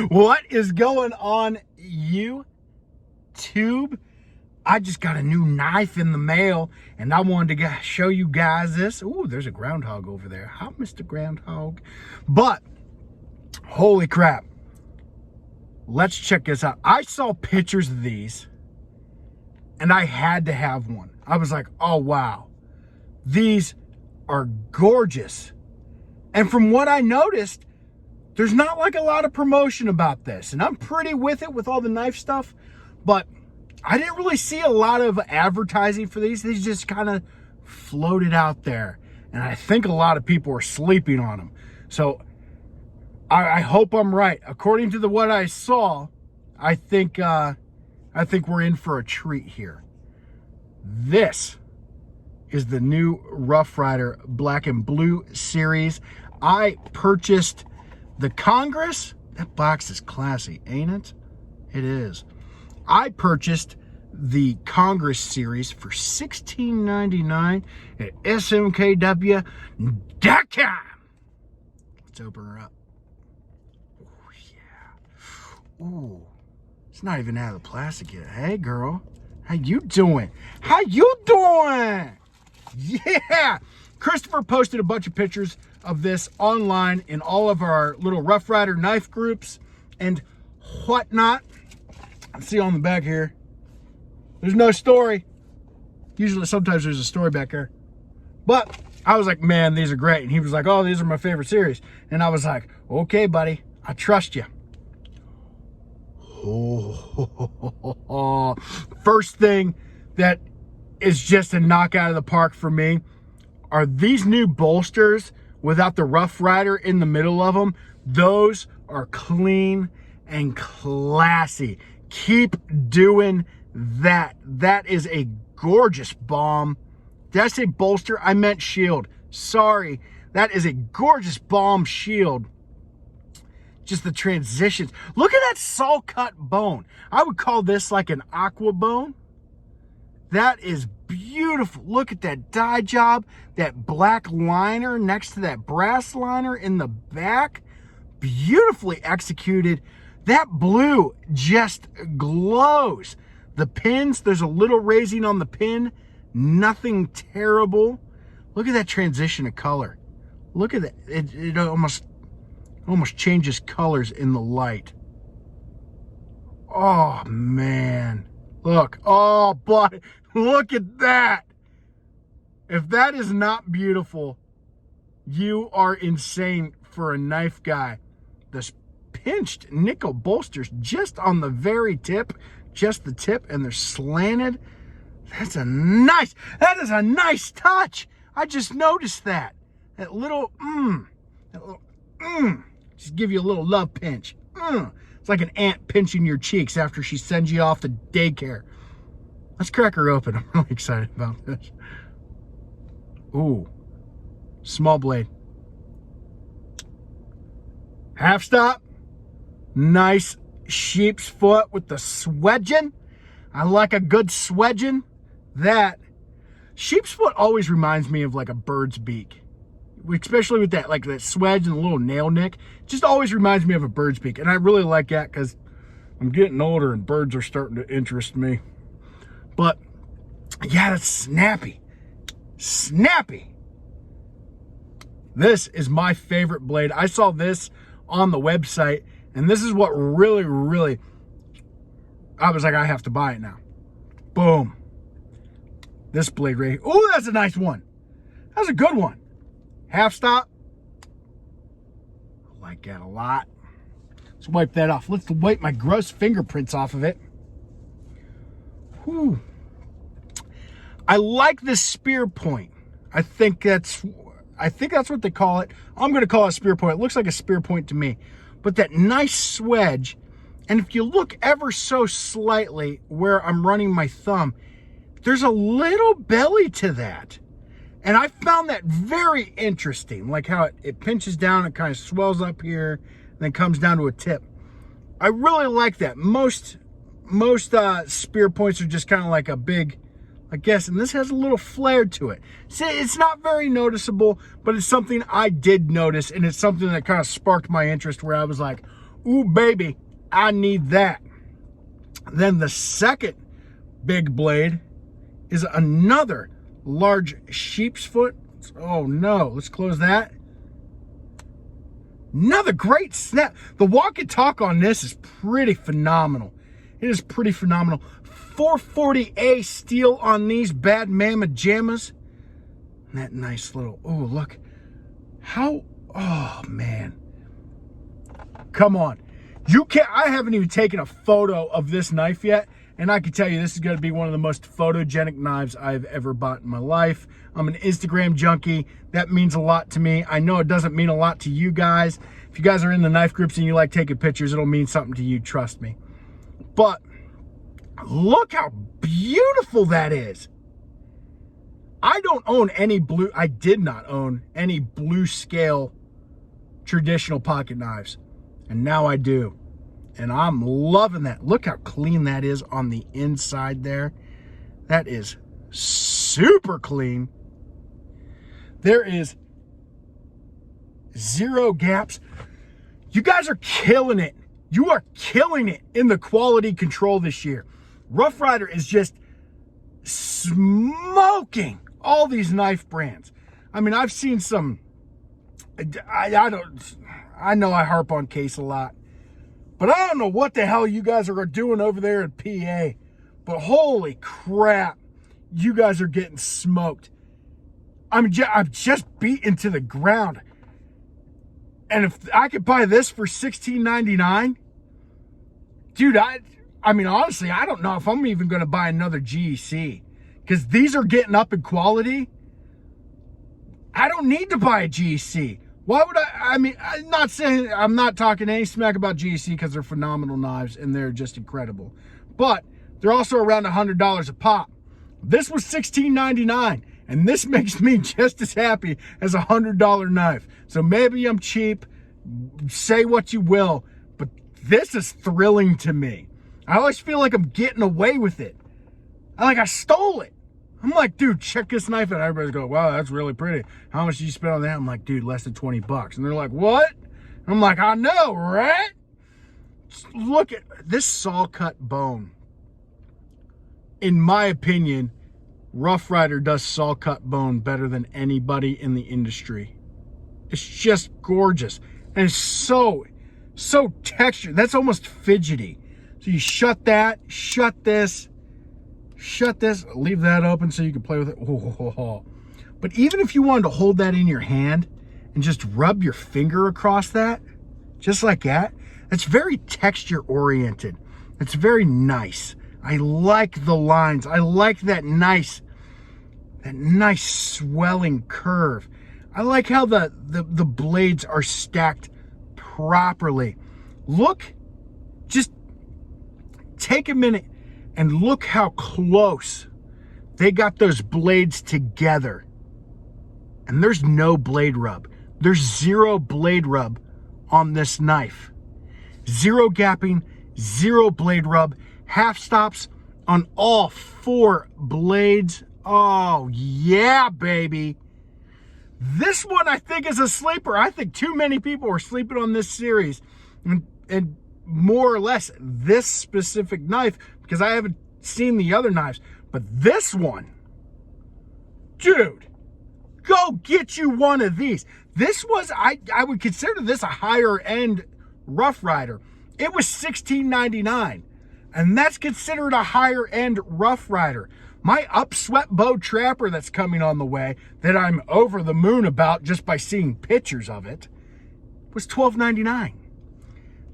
What is going on, YouTube? I just got a new knife in the mail, and I wanted to show you guys this. Ooh, there's a groundhog over there. Hi, Mr. Groundhog. But, holy crap. Let's check this out. I saw pictures of these, and I had to have one. I was like, oh, wow. These are gorgeous. And from what I noticed, there's not like a lot of promotion about this. And I'm pretty with it with all the knife stuff. But I didn't really see a lot of advertising for these. These just kind of floated out there. And I think a lot of people are sleeping on them. So I hope I'm right. According to what I saw, I think we're in for a treat here. This is the new Rough Ryder Black and Blue series. I purchased the Congress. That box is classy, ain't it? It is. I purchased the Congress series for $16.99 at smkw.com. Let's open her up. Oh, yeah. Ooh, it's not even out of the plastic yet. Hey, girl. How you doing? How you doing? Yeah. Christopher posted a bunch of pictures of this online in all of our little Rough Ryder knife groups and whatnot. See on the back here, there's no story. Usually, sometimes there's a story back there. But I was like, man, these are great. And he was like, oh, these are my favorite series. And I was like, okay, buddy, I trust you. Oh, first thing that is just a knock out of the park for me are these new bolsters without the Rough Ryder in the middle of them. Those are clean and classy. Keep doing that. That is a gorgeous bomb. Did I say bolster? I meant shield. Sorry. That is a gorgeous bomb shield. Just the transitions. Look at that saw cut bone. I would call this like an aqua bone. That is beautiful. Look at that die job. That black liner next to that brass liner in the back. Beautifully executed. That blue just glows. The pins, there's a little raising on the pin. Nothing terrible. Look at that transition of color. Look at that. It almost changes colors in the light. Oh, man. Look. Oh, boy. Look at that. If that is not beautiful, you are insane for a knife guy. This pinched nickel bolsters just on the very tip, just the tip, and they're slanted. That is a nice touch. I just noticed that. That little, just give you a little love pinch. It's like an aunt pinching your cheeks after she sends you off to daycare. Let's crack her open. I'm really excited about this. Ooh, small blade. Half stop. Nice sheep's foot with the swedging. I like a good swedging. That sheep's foot always reminds me of like a bird's beak, especially with that, like that swedge and the little nail nick. Just always reminds me of a bird's beak, and I really like that because I'm getting older and birds are starting to interest me. But yeah, that's snappy. Snappy. This is my favorite blade. I saw this on the website, and this is what really, I was like, I have to buy it now. Boom. This blade right here. Oh, that's a nice one. That's a good one. Half stop. I like that a lot. Let's wipe that off. Let's wipe my gross fingerprints off of it. Whew. I like this spear point. I think that's what they call it. I'm going to call it a spear point. It looks like a spear point to me. But that nice swedge, and if you look ever so slightly where I'm running my thumb, there's a little belly to that. And I found that very interesting, like how it pinches down, it kind of swells up here, and then comes down to a tip. I really like that. Most spear points are just kind of like a big I guess, and this has a little flair to it. See, it's not very noticeable, but it's something I did notice, and it's something that kind of sparked my interest where I was like, ooh, baby, I need that. Then the second big blade is another large sheep's foot. Oh no, let's close that. Another great snap. The walk and talk on this is pretty phenomenal. It is pretty phenomenal. 440A steel on these bad mama jammas. And that nice little, oh, look. How, oh, man. Come on. You can't, I haven't even taken a photo of this knife yet. And I can tell you, this is going to be one of the most photogenic knives I've ever bought in my life. I'm an Instagram junkie. That means a lot to me. I know it doesn't mean a lot to you guys. If you guys are in the knife groups and you like taking pictures, it'll mean something to you, trust me. But look how beautiful that is. I don't own any blue, I did not own any blue scale traditional pocket knives. And now I do. And I'm loving that. Look how clean that is on the inside there. That is super clean. There is zero gaps. You guys are killing it. You are killing it in the quality control this year. Rough Ryder is just smoking all these knife brands. I mean, I've seen some, I know I harp on Case a lot, but I don't know what the hell you guys are doing over there at PA, but holy crap, you guys are getting smoked. I'm just beaten to the ground. And if I could buy this for $16.99, dude, I mean, honestly, I don't know if I'm even going to buy another GEC because these are getting up in quality. I don't need to buy a GEC. Why would I mean, I'm not talking any smack about GEC because they're phenomenal knives and they're just incredible. But they're also around $100 a pop. This was $16.99, and this makes me just as happy as a $100 knife. So maybe I'm cheap, say what you will, but this is thrilling to me. I always feel like I'm getting away with it. I stole it. I'm like, dude, check this knife out. Everybody's going, wow, that's really pretty. How much did you spend on that? I'm like, dude, less than 20 bucks. And they're like, what? I'm like, I know, right? Just look at this saw cut bone. In my opinion, Rough Ryder does saw cut bone better than anybody in the industry. It's just gorgeous. And it's so textured. That's almost fidgety. So you shut that, shut this, leave that open so you can play with it. Oh. But even if you wanted to hold that in your hand and just rub your finger across that, just like that, it's very texture oriented. It's very nice. I like the lines. I like that nice swelling curve. I like how the blades are stacked properly. Look, just take a minute and look how close they got those blades together. And there's no blade rub. There's zero blade rub on this knife. Zero gapping, zero blade rub, half stops on all 4 blades. Oh yeah, baby. This one I think is a sleeper. I think too many people are sleeping on this series. And more or less this specific knife, because I haven't seen the other knives. But this one, dude, go get you one of these. This was, I would consider this a higher end Rough Ryder. It was $16.99, and that's considered a higher end Rough Ryder. My upswept bow trapper that's coming on the way, that I'm over the moon about just by seeing pictures of it, was $12.99.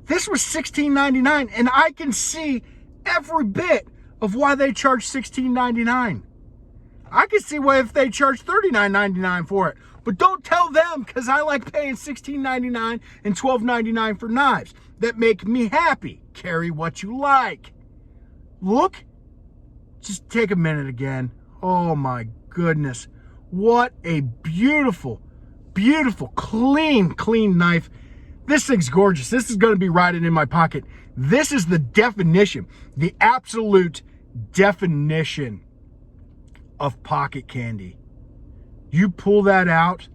This was $16.99, and I can see every bit of why they charge $16.99. I can see why if they charge $39.99 for it. But don't tell them, because I like paying $16.99 and $12.99 for knives that make me happy. Carry what you like. Look, just take a minute again. Oh my goodness. What a beautiful, beautiful, clean knife. This thing's gorgeous. This is going to be riding in my pocket. This is the definition, the absolute definition of pocket candy. You pull that out,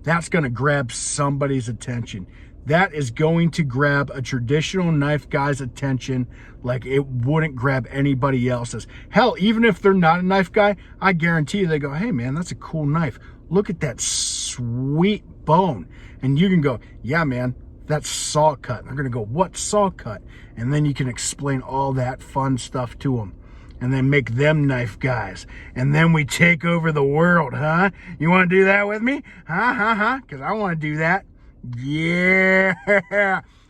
that's going to grab somebody's attention. That is going to grab a traditional knife guy's attention like it wouldn't grab anybody else's. Hell, even if they're not a knife guy, I guarantee you they go, hey man, that's a cool knife. Look at that sweet bone. And you can go, yeah man, that's saw cut. And they're going to go, what saw cut? And then you can explain all that fun stuff to them. And then make them knife guys. And then we take over the world, huh? You want to do that with me? Huh? Because I want to do that. Yeah.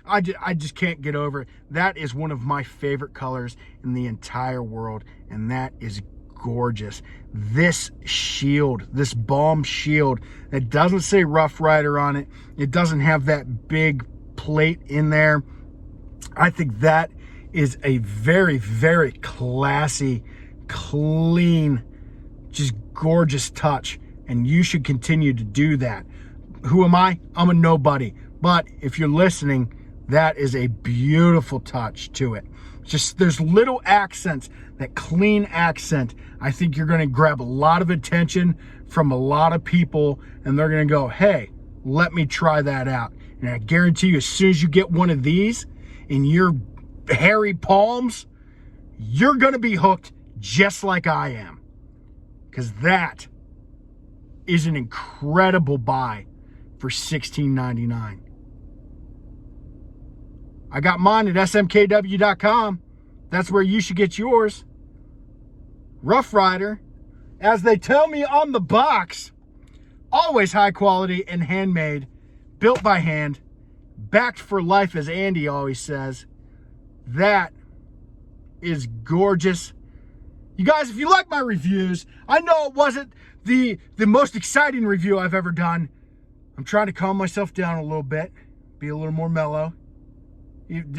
I just can't get over it. That is one of my favorite colors in the entire world. And that is gorgeous. This shield, this balm shield, it doesn't say Rough Rider on it. It doesn't have that big plate in there. I think that is a very, very classy, clean, just gorgeous touch. And you should continue to do that. Who am I? I'm a nobody. But if you're listening, that is a beautiful touch to it. Just there's little accents, that clean accent. I think you're going to grab a lot of attention from a lot of people. And they're going to go, hey, let me try that out. And I guarantee you, as soon as you get one of these in your hairy palms, you're going to be hooked just like I am. Because that is an incredible buy for $16.99. I got mine at smkw.com. That's where you should get yours. Rough Rider, as they tell me on the box, always high quality and handmade, built by hand, backed for life, as Andy always says. That is gorgeous. You guys, if you like my reviews, I know it wasn't the most exciting review I've ever done. I'm trying to calm myself down a little bit, be a little more mellow.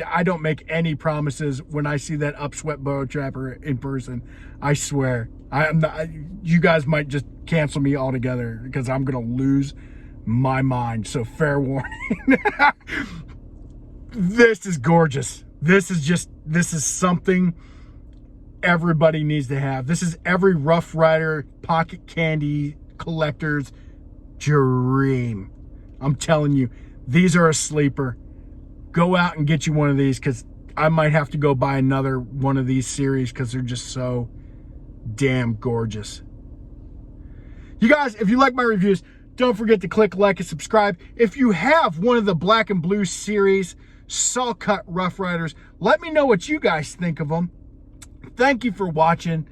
I don't make any promises when I see that upswept bow trapper in person. I swear. I'm not, you guys might just cancel me altogether because I'm going to lose my mind. So fair warning. This is gorgeous. This is something everybody needs to have. This is every Rough Rider pocket candy collector's dream. I'm telling you, these are a sleeper. Go out and get you one of these, because I might have to go buy another one of these series because they're just so damn gorgeous. You guys, if you like my reviews, don't forget to click like and subscribe. If you have one of the Black and Blue series saw cut Rough Riders, let me know what you guys think of them. Thank you for watching.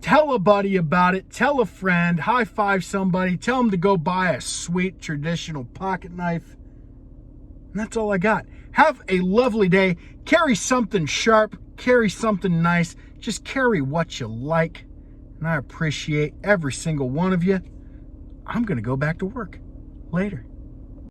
Tell a buddy about it. Tell a friend. High five somebody. Tell them to go buy a sweet traditional pocket knife. And that's all I got. Have a lovely day. Carry something sharp. Carry something nice. Just carry what you like. And I appreciate every single one of you. I'm going to go back to work. Later.